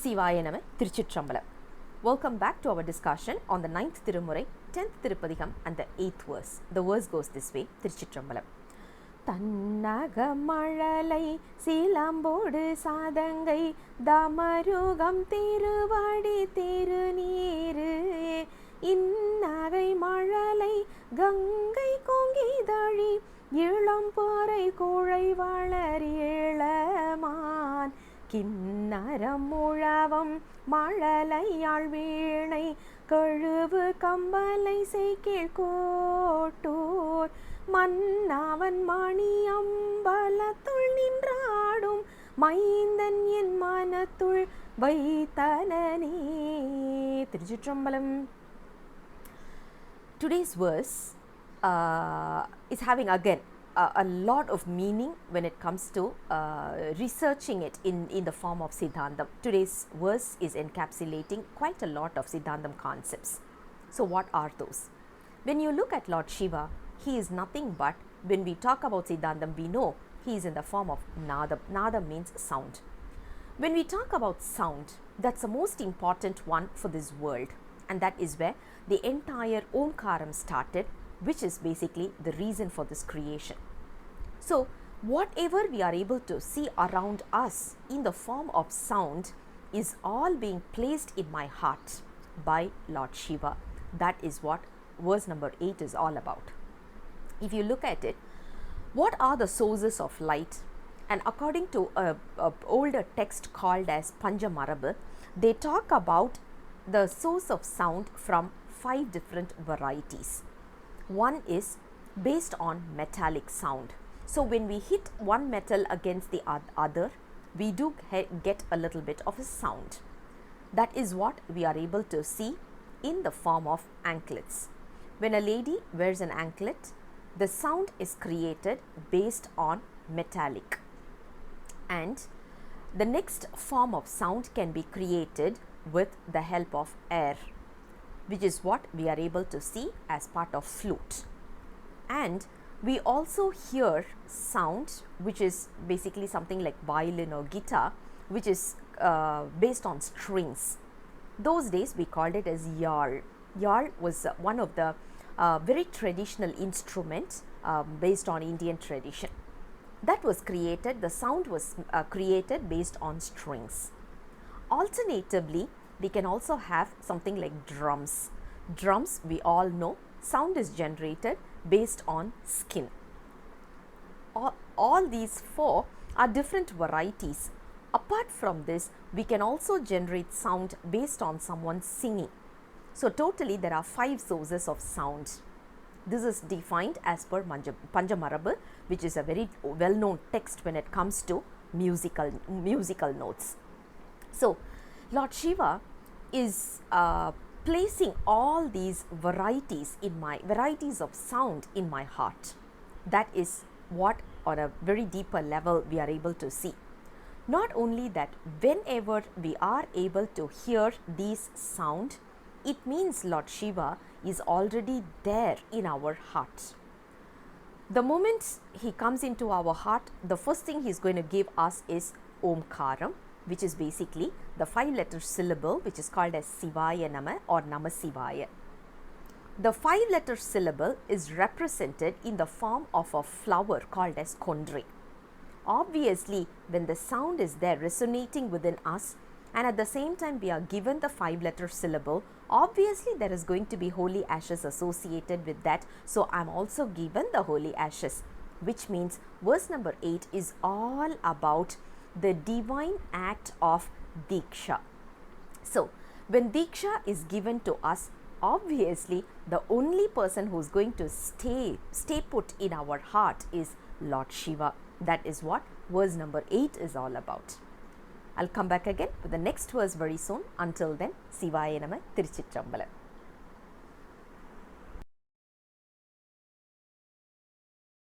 Sivaya Nama, Thirukeezhkottur. Welcome back to our discussion on the 9th Tirumurai, 10th Thirupadikam and the 8th verse. The verse goes this way, Thirukeezhkottur. thannaga மழலை சீலம்போடு சாதங்கை தமருகம் திருவடி திருநீரு இந்நகை மழலை கங்கை கொங்கிதழி இளம்பொறை குழை வளர் இளமான் கிண்ணரம் முழவம் மழலையாழ் வீணை கழுவு கம்பலை செய்கேழ்கோட்டூர் மன்னவன் மணியம்பலத்துள் நின்றாடும் மைந்தன் என் மனத்துள் வைத்தனனே. திருச்சிற்றம்பலம். Today's verse is having again a lot of meaning when it comes to researching it in the form of Siddhantam. Today's verse is encapsulating quite a lot of Siddhantam concepts. So what are those? When you look at Lord Shiva, he is nothing but, when we talk about Siddhantam, we know he is in the form of Nadam. Nadam means sound. When we talk about sound, that's the most important one for this world, and that is where the entire Omkaram started, which is basically the reason for this creation. So whatever we are able to see around us in the form of sound is all being placed in my heart by Lord Shiva. That is what verse number 8 is all about. If you look at it, what are the sources of light? And according to a older text called as Panjamarabu, they talk about the source of sound from 5 different varieties. One is based on metallic sound. So when we hit one metal against the other, we do get a little bit of a sound. That is what we are able to see in the form of anklets. When a lady wears an anklet, the sound is created based on metallic. And the next form of sound can be created with the help of air, which is what we are able to see as part of flute. And we also hear sound which is basically something like violin or guitar, which is based on strings. Those days we called it as yal. Yal was one of the very traditional instruments based on Indian tradition. That was created, the sound was created based on strings. Alternatively, we can also have something like drums. Drums, we all know, sound is generated based on skin. All these 4 are different varieties. Apart from this, we can also generate sound based on someone singing. So totally there are 5 sources of sound. This is defined as per Panjamarabu, which is a very well known text when it comes to musical notes. So Lord Shiva is placing all these varieties of sound in my heart. That is what on a very deeper level we are able to see. Not only that, whenever we are able to hear these sound, it means Lord Shiva is already there in our heart. The moment he comes into our heart, the first thing he is going to give us is Omkaram, which is basically the 5-letter syllable which is called as Sivaya Nama or Nama Sivaya. The 5-letter syllable is represented in the form of a flower called as Kondre. Obviously, when the sound is there resonating within us, and at the same time we are given the 5-letter syllable, obviously there is going to be holy ashes associated with that. So I am also given the holy ashes, which means verse number 8 is all about the divine act of Diksha. So when Diksha is given to us, obviously the only person who is going to stay put in our heart is Lord Shiva. That is what verse number 8 is all about. I'll come back again with the next verse very soon. Until then, Sivaya Nama, Thirukeezhkottur.